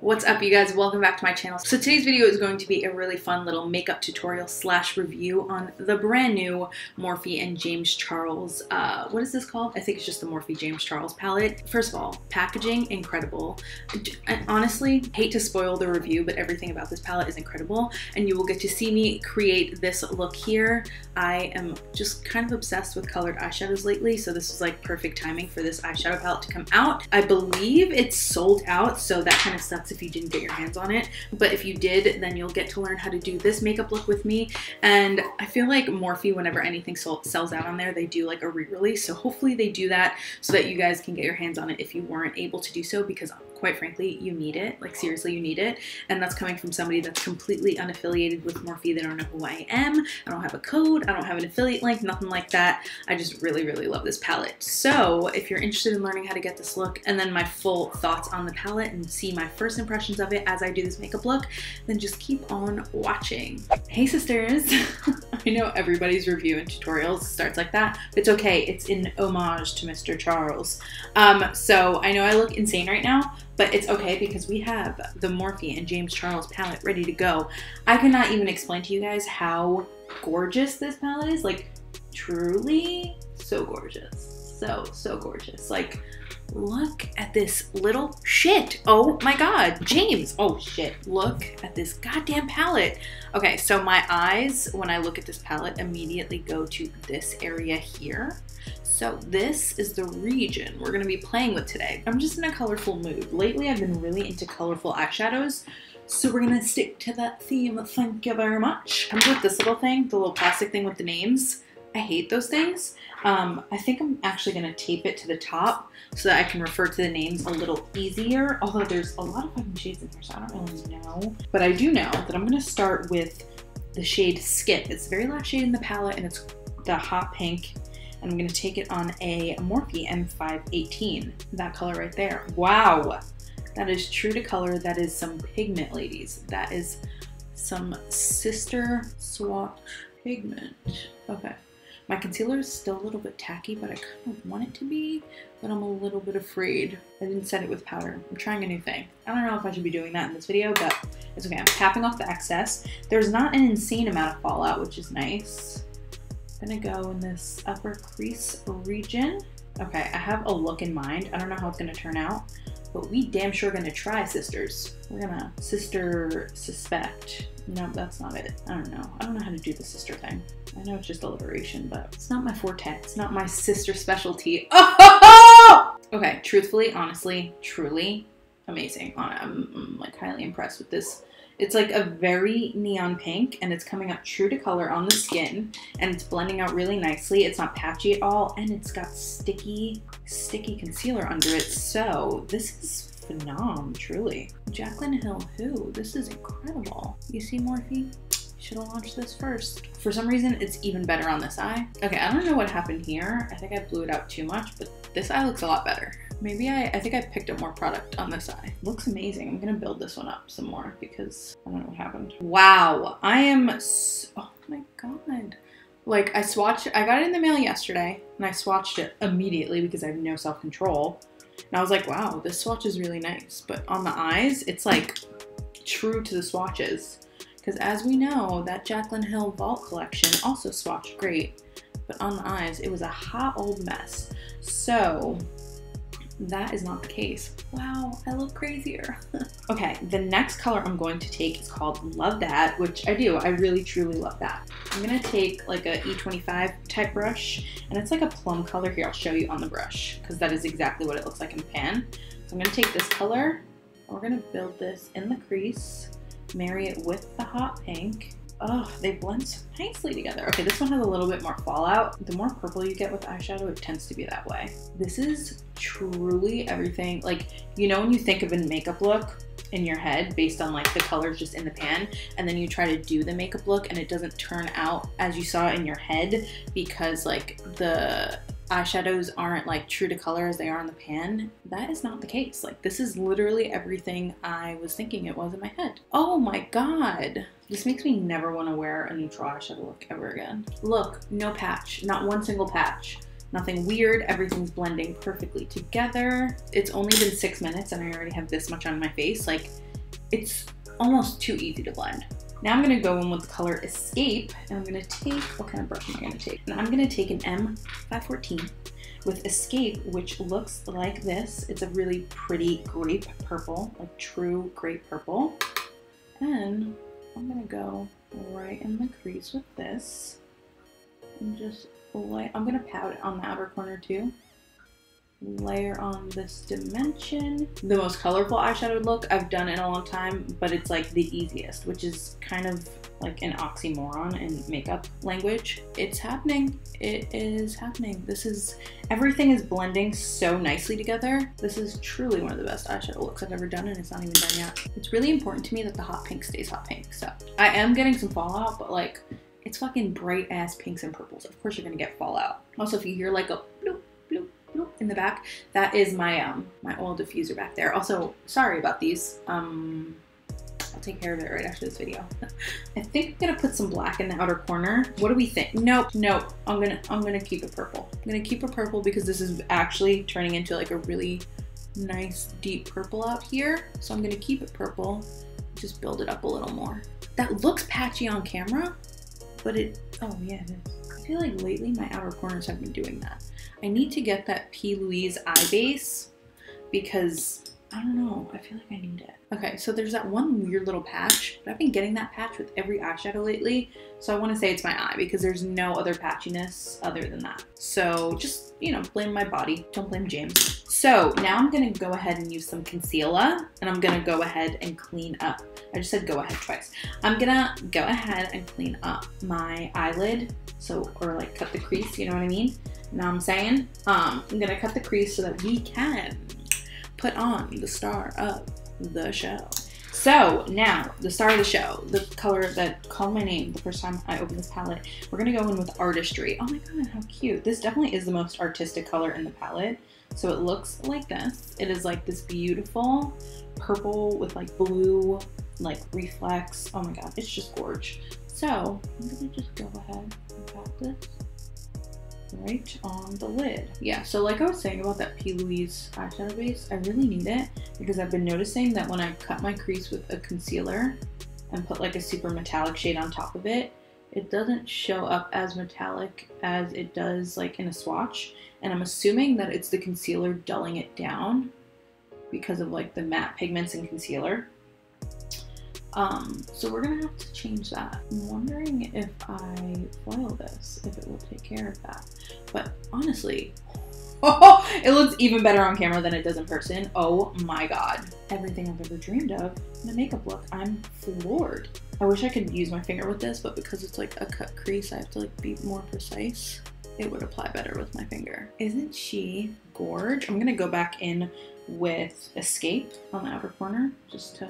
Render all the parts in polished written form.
What's up, you guys? Welcome back to my channel. So today's video is going to be a really fun little makeup tutorial slash review on the brand new Morphe and James Charles, what is this called? I think it's just the Morphe James Charles palette. First of all, packaging, incredible. I honestly hate to spoil the review, but everything about this palette is incredible, and you will get to see me create this look here. I am just kind of obsessed with colored eyeshadows lately, so this is like perfect timing for this eyeshadow palette to come out. I believe it's sold out, so that kind of sucks if you didn't get your hands on it, but if you did, then you'll get to learn how to do this makeup look with me. And I feel like Morphe, whenever anything sells out on there, they do like a re-release, so hopefully they do that so that you guys can get your hands on it if you weren't able to do so, because quite frankly, you need it. Like, seriously, you need it. And that's coming from somebody that's completely unaffiliated with Morphe. They don't know who I am. I don't have a code. I don't have an affiliate link, nothing like that. I just really, really love this palette. So if you're interested in learning how to get this look and then my full thoughts on the palette and see my first impressions of it as I do this makeup look, then just keep on watching. Hey sisters. I know everybody's review and tutorials starts like that, but it's okay. It's in homage to Mr. Charles. So I know I look insane right now, but it's okay because we have the Morphe and James Charles palette ready to go. I cannot even explain to you guys how gorgeous this palette is. Like, truly so gorgeous. So gorgeous. Like, look at this little shit. Oh my God, James. Oh shit, look at this goddamn palette. Okay, so my eyes, when I look at this palette, immediately go to this area here. So this is the region we're gonna be playing with today. I'm just in a colorful mood. Lately, I've been really into colorful eyeshadows, so we're gonna stick to that theme. Thank you very much. Comes with this little thing, the little plastic thing with the names. I hate those things. I think I'm actually gonna tape it to the top so that I can refer to the names a little easier, although there's a lot of fucking shades in here, so I don't really know. But I do know that I'm gonna start with the shade Skip. It's the very last shade in the palette, and it's the hot pink. And I'm gonna take it on a Morphe M518, that color right there. Wow, that is true to color. That is some pigment, ladies. That is some sister swatch pigment. Okay. My concealer is still a little bit tacky, but I kind of want it to be, but I'm a little bit afraid. I didn't set it with powder. I'm trying a new thing. I don't know if I should be doing that in this video, but it's okay. I'm tapping off the excess. There's not an insane amount of fallout, which is nice. I'm gonna go in this upper crease region. Okay, I have a look in mind. I don't know how it's gonna turn out, but we damn sure gonna try, sisters. We're gonna sister suspect. No, that's not it. I don't know. I don't know how to do the sister thing. I know it's just alliteration, but it's not my forte. It's not my sister specialty. Oh! Okay, truthfully, honestly, truly amazing. I'm like highly impressed with this. It's like a very neon pink, and it's coming up true to color on the skin, and it's blending out really nicely. It's not patchy at all, and it's got sticky concealer under it. So this is phenomenal, truly. Jaclyn Hill, who? This is incredible. You see, Morphe? Should have launched this first. For some reason, it's even better on this eye. Okay, I don't know what happened here. I think I blew it out too much, but this eye looks a lot better. Maybe I think I picked up more product on this eye. Looks amazing. I'm gonna build this one up some more because I don't know what happened. Wow, I am so, oh my God. Like, I got it in the mail yesterday, and I swatched it immediately because I have no self-control. And I was like, wow, this swatch is really nice. But on the eyes, it's like true to the swatches. Because as we know, that Jaclyn Hill Vault collection also swatched great. But on the eyes, it was a hot old mess. So that is not the case. Wow, I look crazier. Okay, the next color I'm going to take is called Love That, which I do. I really, truly love that. I'm gonna take like a E25 type brush, and it's like a plum color. Here, I'll show you on the brush, because that is exactly what it looks like in the pan. So I'm gonna take this color, and we're gonna build this in the crease, marry it with the hot pink. Oh, they blend so nicely together. Okay, this one has a little bit more fallout. The more purple you get with eyeshadow, it tends to be that way. This is truly everything. Like, you know when you think of a makeup look in your head based on like the colors just in the pan, and then you try to do the makeup look and it doesn't turn out as you saw in your head because like the eyeshadows aren't like true to color as they are in the pan. That is not the case. Like, this is literally everything I was thinking it was in my head. Oh my God. This makes me never want to wear a neutral eyeshadow look ever again. Look, no patch, not one single patch. Nothing weird, everything's blending perfectly together. It's only been 6 minutes and I already have this much on my face. Like, it's almost too easy to blend. Now I'm gonna go in with the color Escape, and I'm gonna take, what kind of brush am I gonna take? And I'm gonna take an M514 with Escape, which looks like this. It's a really pretty grape purple, like true grape purple. And I'm gonna go right in the crease with this. And just I'm gonna pat it on the outer corner too. Layer on this dimension. The most colorful eyeshadow look I've done in a long time, but it's like the easiest, which is kind of like an oxymoron in makeup language. It's happening. It is happening. Everything is blending so nicely together. This is truly one of the best eyeshadow looks I've ever done, and it's not even done yet. It's really important to me that the hot pink stays hot pink. So I am getting some fallout, but like, it's fucking bright ass pinks and purples. Of course you're gonna get fallout. Also, if you hear like a bloop, bloop, bloop in the back, that is my my oil diffuser back there. Also, sorry about these. I'll take care of it right after this video. I think I'm gonna put some black in the outer corner. What do we think? Nope. I'm gonna keep it purple. I'm gonna keep it purple because this is actually turning into like a really nice deep purple out here. So I'm gonna keep it purple, just build it up a little more. That looks patchy on camera, but oh yeah, it is. I feel like lately my outer corners have been doing that. I need to get that P. Louise eye base because I don't know, I feel like I need it. Okay, so there's that one weird little patch, but I've been getting that patch with every eyeshadow lately, so I want to say it's my eye because there's no other patchiness other than that. So just, you know, blame my body, don't blame James. So now I'm gonna go ahead and use some concealer, and I'm gonna go ahead and clean up. I just said go ahead twice. I'm gonna go ahead and clean up my eyelid, or like cut the crease, you know what I mean? Know what I'm saying? I'm gonna cut the crease so that we can put on the star of the show. So now, the star of the show, the color that called my name the first time I opened this palette, we're gonna go in with Artistry. Oh my god, how cute. This definitely is the most artistic color in the palette. So it looks like this. It is like this beautiful purple with like blue, like reflex. Oh my god, it's just gorge. So I'm gonna just go ahead and pat this right on the lid. Yeah, so like I was saying about that P. Louise eyeshadow base, I really need it because I've been noticing that when I cut my crease with a concealer and put like a super metallic shade on top of it, it doesn't show up as metallic as it does like in a swatch. And I'm assuming that it's the concealer dulling it down because of like the matte pigments in concealer. So we're gonna have to change that. I'm wondering if I foil this, if it will take care of that. But honestly, it looks even better on camera than it does in person. Oh my god. Everything I've ever dreamed of in a makeup look. I'm floored. I wish I could use my finger with this, but because it's like a cut crease, I have to like be more precise. It would apply better with my finger. Isn't she gorge? I'm gonna go back in with Escape on the outer corner just to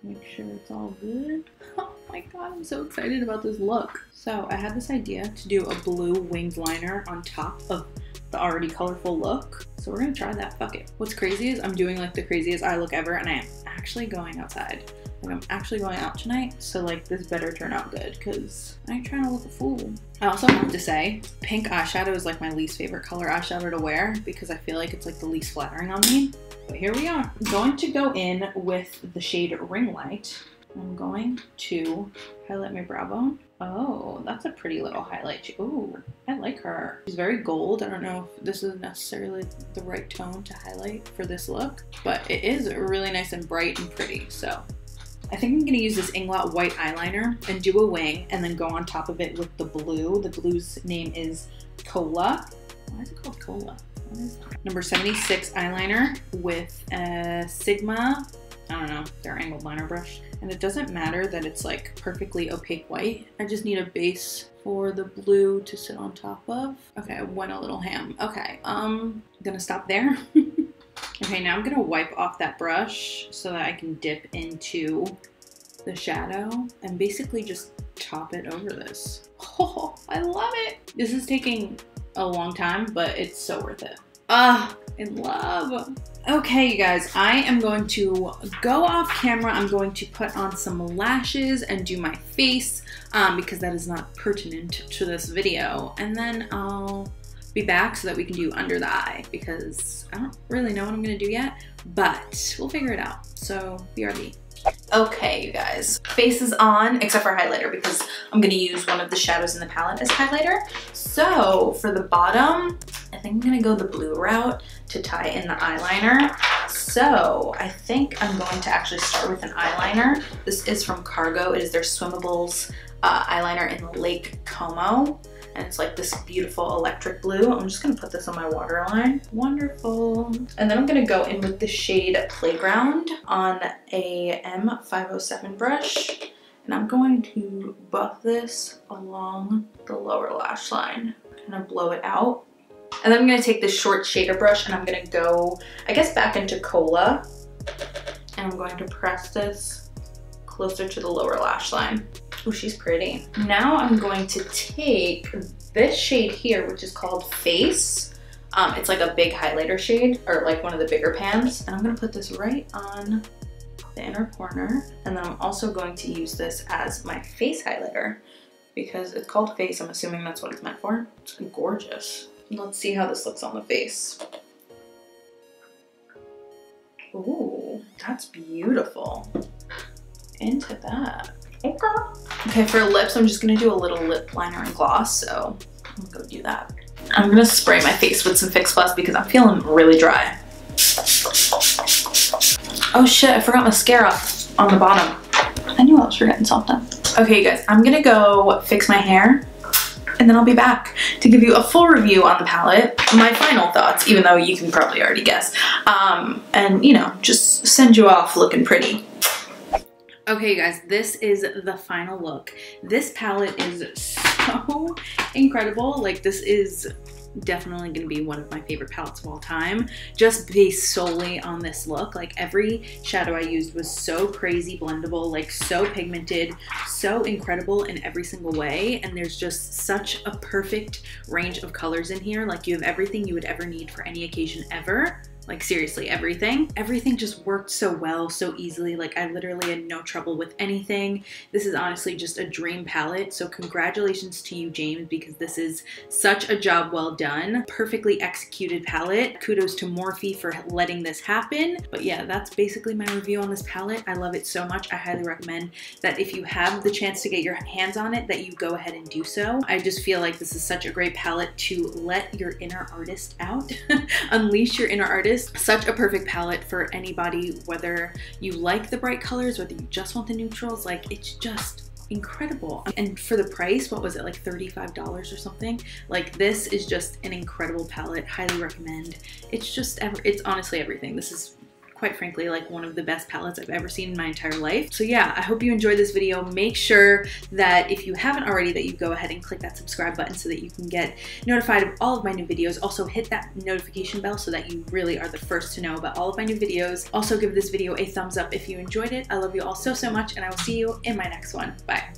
make sure it's all good. Oh my god, I'm so excited about this look. So I had this idea to do a blue winged liner on top of the already colorful look. So we're gonna try that, fuck it. What's crazy is I'm doing like the craziest eye look ever, and I am actually going outside. Like I'm actually going out tonight, so like this better turn out good because I ain't trying to look a fool. I also have to say, pink eyeshadow is like my least favorite color eyeshadow to wear because I feel like it's like the least flattering on me. But here we are. I'm going to go in with the shade Ring Light. I'm going to highlight my brow bone. Oh, that's a pretty little highlight. Ooh, I like her. She's very gold. I don't know if this is necessarily the right tone to highlight for this look, but it is really nice and bright and pretty. So I think I'm gonna use this Inglot white eyeliner and do a wing and then go on top of it with the blue. The blue's name is Cola. Why is it called Cola? What is that? Number 76 eyeliner with a Sigma, I don't know, their angled liner brush. And it doesn't matter that it's like perfectly opaque white. I just need a base for the blue to sit on top of. Okay, I went a little ham. Okay, I'm gonna stop there. Okay, now I'm gonna wipe off that brush so that I can dip into the shadow and basically just top it over this. Oh, I love it. This is taking a long time, but it's so worth it. In love. Okay, you guys, I am going to go off camera. I'm going to put on some lashes and do my face because that is not pertinent to this video. And then I'll be back so that we can do under the eye because I don't really know what I'm gonna do yet, but we'll figure it out. So BRB. Okay, you guys, face is on, except for highlighter, because I'm gonna use one of the shadows in the palette as highlighter. So for the bottom, I think I'm gonna go the blue route to tie in the eyeliner. So I think I'm going to actually start with an eyeliner. This is from Cargo. It is their Swimmables eyeliner in Lake Como. And it's like this beautiful electric blue. I'm just gonna put this on my waterline. Wonderful. And then I'm gonna go in with the shade Playground on a M507 brush. And I'm going to buff this along the lower lash line. I'm gonna blow it out. And then I'm gonna take this short shader brush and I'm gonna go, I guess, back into Cola. And I'm going to press this closer to the lower lash line. Oh, she's pretty. Now I'm going to take this shade here, which is called Face. It's like a big highlighter shade, or like one of the bigger pans. And I'm gonna put this right on the inner corner. And then I'm also going to use this as my face highlighter because it's called Face. I'm assuming that's what it's meant for. It's gorgeous. Let's see how this looks on the face. Ooh, that's beautiful. Into that. Okay, for lips, I'm just gonna do a little lip liner and gloss, so I'm gonna go do that. I'm gonna spray my face with some Fix Plus because I'm feeling really dry. Oh shit, I forgot mascara on the bottom. I knew I was forgetting something. Okay, you guys, I'm gonna go fix my hair and then I'll be back to give you a full review on the palette, my final thoughts, even though you can probably already guess, and you know, just send you off looking pretty. Okay, you guys, this is the final look. This palette is so incredible. Like, this is definitely gonna be one of my favorite palettes of all time, just based solely on this look. Like, every shadow I used was so crazy blendable, like so pigmented, so incredible in every single way. And there's just such a perfect range of colors in here. Like, you have everything you would ever need for any occasion ever. Like, seriously, everything. Everything just worked so well, so easily. Like, I literally had no trouble with anything. This is honestly just a dream palette. So congratulations to you, James, because this is such a job well done. Perfectly executed palette. Kudos to Morphe for letting this happen. But yeah, that's basically my review on this palette. I love it so much. I highly recommend that if you have the chance to get your hands on it, that you go ahead and do so. I just feel like this is such a great palette to let your inner artist out. Unleash your inner artist. Such a perfect palette for anybody, whether you like the bright colors, whether you just want the neutrals. Like, it's just incredible. And for the price, what was it, like $35 or something? Like, this is just an incredible palette. Highly recommend. It's just, it's honestly everything. This is, quite frankly, like one of the best palettes I've ever seen in my entire life. So yeah, I hope you enjoyed this video. Make sure that if you haven't already, that you go ahead and click that subscribe button so that you can get notified of all of my new videos. Also hit that notification bell so that you really are the first to know about all of my new videos. Also give this video a thumbs up if you enjoyed it. I love you all so, so much, and I will see you in my next one. Bye.